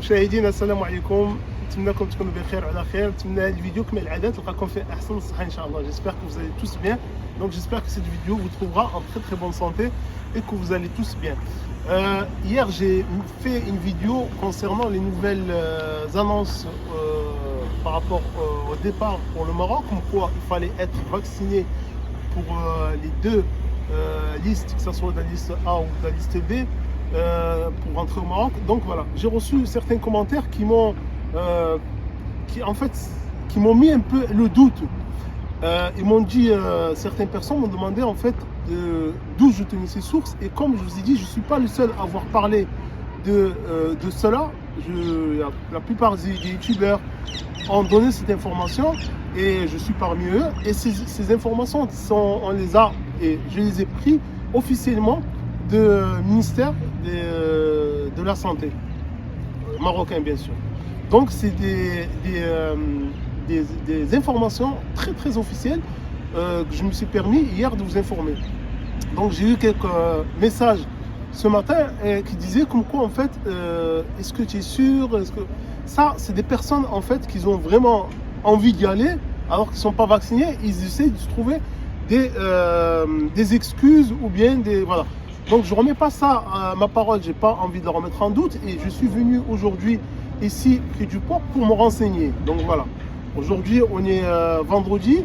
مشاهدينا السلام عليكم. نتمنىكم تكونوا بخير وعلى خير. نتمنى هذه الفيديو كما العاده تلقاكم في احسن الصحه ان شاء الله. J'espère que vous allez tous bien. Donc j'espère que cette vidéo vous trouvera en très bonne santé et que vous allez tous bien. Hier j'ai fait une vidéo concernant les nouvelles annonces par rapport au départ pour le Maroc, comme quoi il fallait être vacciné pour les deux listes, que ce soit de la liste A ou de la liste B, pour rentrer au Maroc. Donc voilà, j'ai reçu certains commentaires qui m'ont mis un peu le doute. Ils m'ont dit, certaines personnes m'ont demandé en fait d'où je tenais ces sources, et comme je vous ai dit, je ne suis pas le seul à avoir parlé de cela. La plupart des youtubeurs ont donné cette information et je suis parmi eux, et ces informations je les ai pris officiellement du ministère de la santé marocain, bien sûr. Donc c'est des informations très officielles que je me suis permis hier de vous informer. Donc j'ai eu quelques messages ce matin qui disaient comme quoi en fait est-ce que tu es sûr, ça c'est des personnes en fait qui ont vraiment envie d'y aller alors qu'ils ne sont pas vaccinés. Ils essaient de se trouver des excuses ou bien des voilà. Donc je ne remets pas ça à ma parole, j'ai pas envie de la remettre en doute, et je suis venu aujourd'hui ici près du port pour me renseigner. Donc voilà, aujourd'hui on est vendredi,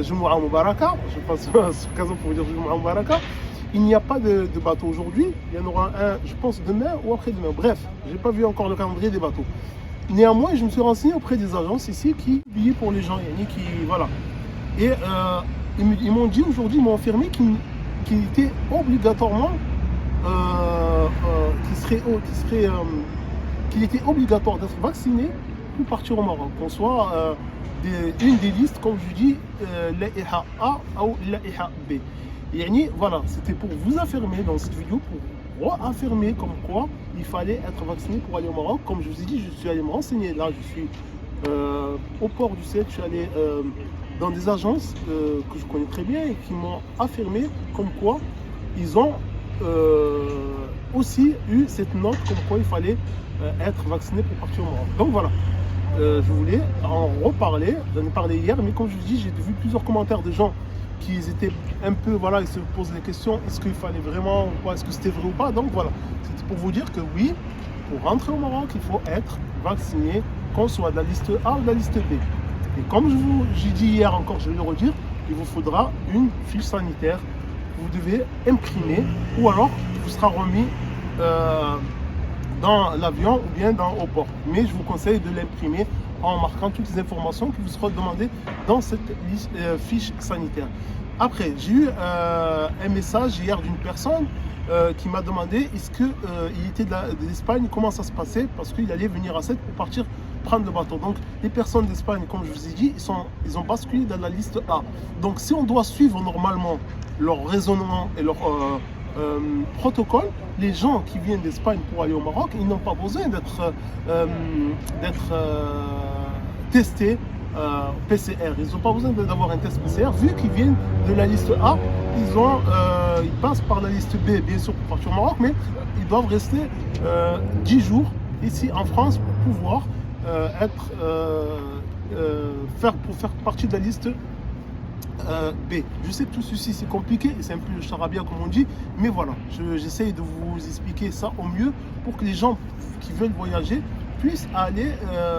Jumu'ah Mubaraka, je passe à cette occasion pour vous dire Jumu'ah Mubaraka. Il n'y a pas de bateau aujourd'hui, il y en aura un je pense demain ou après-demain, bref, je n'ai pas vu encore le calendrier des bateaux. Néanmoins je me suis renseigné auprès des agences ici qui publient pour les gens, qui voilà. Et ils m'ont dit aujourd'hui, ils m'ont affirmé qu'il était obligatoirement qu'il était obligatoire d'être vacciné pour partir au Maroc, qu'on soit une des listes, comme je dis, l'AIHA A ou l'AIHA B. Et voilà, c'était pour vous affirmer dans cette vidéo, pour réaffirmer comme quoi il fallait être vacciné pour aller au Maroc. Comme je vous ai dit, je suis allé me renseigner, là je suis au port du Sel, je suis allé dans des agences que je connais très bien et qui m'ont affirmé comme quoi ils ont aussi eu cette note comme quoi il fallait être vacciné pour partir au Maroc. Donc voilà, je voulais en reparler, j'en ai parlé hier, mais comme je vous dis, j'ai vu plusieurs commentaires de gens qui étaient un peu, voilà, ils se posent des questions, est-ce qu'il fallait vraiment ou pas, est-ce que c'était vrai ou pas. Donc voilà, c'était pour vous dire que oui, pour rentrer au Maroc, il faut être vacciné, qu'on soit de la liste A ou de la liste B. Et comme j'ai dit hier encore, je vais le redire, il vous faudra une fiche sanitaire que vous devez imprimer, ou alors il vous sera remis dans l'avion ou bien au port. Mais je vous conseille de l'imprimer en marquant toutes les informations qui vous seront demandées dans cette fiche sanitaire. Après, j'ai eu un message hier d'une personne qui m'a demandé est-ce qu'il était d'Espagne, comment ça se passait, parce qu'il allait venir à Sète pour partir prendre le bateau. Donc les personnes d'Espagne, comme je vous ai dit, ils ont basculé dans la liste A. Donc si on doit suivre normalement leur raisonnement et leur protocole, les gens qui viennent d'Espagne pour aller au Maroc, ils n'ont pas besoin d'être testés PCR. Ils n'ont pas besoin d'avoir un test PCR, vu qu'ils viennent de la liste A. Ils passent par la liste B, bien sûr, pour partir au Maroc, mais ils doivent rester 10 jours ici en France pour pouvoir faire partie de la liste B. Je sais que tout ceci c'est compliqué, c'est un peu le charabia comme on dit, mais voilà, j'essaye de vous expliquer ça au mieux pour que les gens qui veulent voyager puissent aller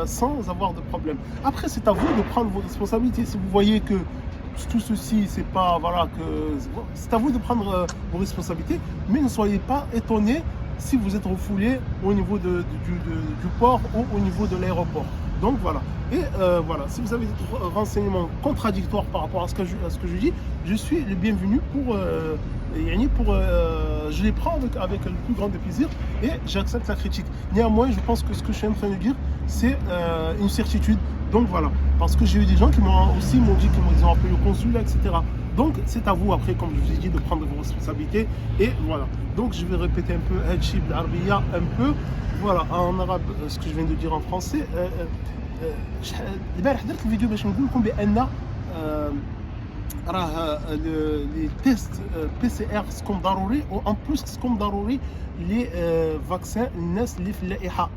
sans avoir de problème. Après, c'est à vous de prendre vos responsabilités. Si vous voyez que tout ceci, c'est pas, voilà, c'est à vous de prendre vos responsabilités, mais ne soyez pas étonnés si vous êtes refoulé au niveau du port ou au niveau de l'aéroport. Donc voilà. Et voilà, si vous avez des renseignements contradictoires par rapport à ce que je dis, je suis le bienvenu je les prends avec le plus grand des plaisirs et j'accepte la critique. Néanmoins, je pense que ce que je suis en train de dire, c'est une certitude. Donc voilà, parce que j'ai eu des gens qui m'ont dit qu'ils ont appelé le consul, etc. Donc c'est à vous après, comme je vous ai dit, de prendre vos responsabilités. Et voilà, donc je vais répéter un peu Hadchib l'Arabia, un peu, voilà, en arabe, ce que je viens de dire en français. البارح درت الفيديو باش نقول لكم بان راه لي تيست بي سي ار سكون ضروري، و ان بلوس سكون ضروري لي فاكسان الناس اللي في اللائحه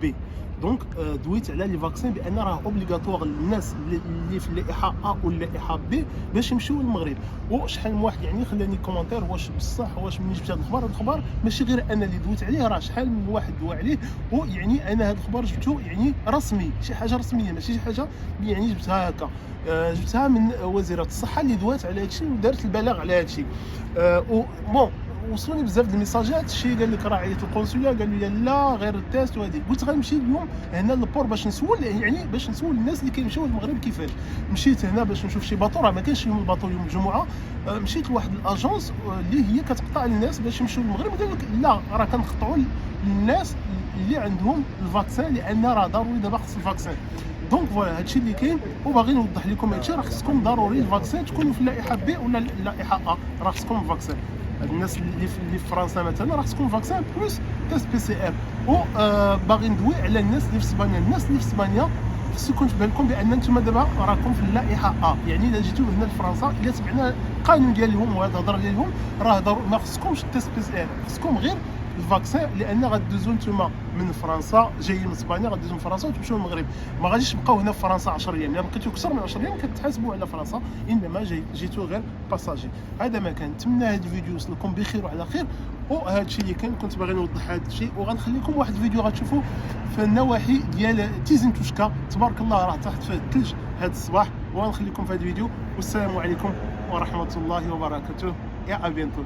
بي. دونك دويت على لي فاكسين بان راه اوبليغاتوار للناس اللي في اللائحه ا واللائحه بي باش يمشيو للمغرب. وشحال من واحد يعني خلاني كومونتير واش بصح واش منين جبت هاد الخبر. هاد الخبر ماشي غير انا اللي دويت عليه، راه شحال من واحد دوا عليه، ويعني انا هاد الخبر جبتو يعني رسمي، شي حاجه رسميه ماشي شي حاجه يعني جبتها هكا. جبتها من وزيره الصحه اللي دوات على هادشي ودارت البلاغ على هادشي. بون وصلوني بزاف د الميساجات. شي قال لك راه عيط القنصليه قالوا لي لا غير التيست وهذه. قلت غنمشي اليوم هنا للبور باش نسول، يعني باش نسول الناس اللي كيمشيو للمغرب كيفاش. مشيت هنا باش نشوف شي باطو، راه ما كاينش يوم الباطو يوم الجمعه. مشيت لواحد الاجونس اللي هي كتقطع الناس باش يمشيو للمغرب، قال لك لا راه كنقطعوا للناس اللي عندهم الفاكسين، لان راه ضروري دابا خص الفاكسين. دونك فوالا هادشي اللي كاين. وباغي نوضح لكم هادشي، راه خصكم ضروري الفاكسين تكونوا في اللائحه بي ولا اللائحه ا، راه خصكم الفاكسين. الناس اللي في فرنسا مثلا راه خصكم فاكسين بلوس تيست بي سي ار. و باغي ندوي على الناس اللي في اسبانيا. الناس اللي في اسبانيا خصكم تبان لكم بان انتم دابا راكم في اللائحه ا، يعني الا جيتوا هنا لفرنسا الا تبعنا القانون ديالهم وهذا الهضره ديالهم راه ما خصكمش التيست بي سي ار، خصكم غير الفاكسين، لان غدوزو نتوما من فرنسا جايين من اسبانيا غدوزو من فرنسا وتمشيو للمغرب. ما غاديش تبقاو هنا في فرنسا 10 ايام، الا بقيتو اكثر من 10 ايام كتحاسبوا على فرنسا، انما جيتو غير باساجي. هذا ما كان. نتمنى هذا الفيديو يوصلكم بخير وعلى خير. وهذا الشيء اللي كنت باغي نوضح هذا الشيء. وغنخليكم واحد الفيديو غتشوفوا في النواحي ديال تيزن توشكا، تبارك الله راه تحت فيه الثلج هذا الصباح. وغنخليكم في هذا الفيديو، والسلام عليكم ورحمه الله وبركاته. يا ابينتو.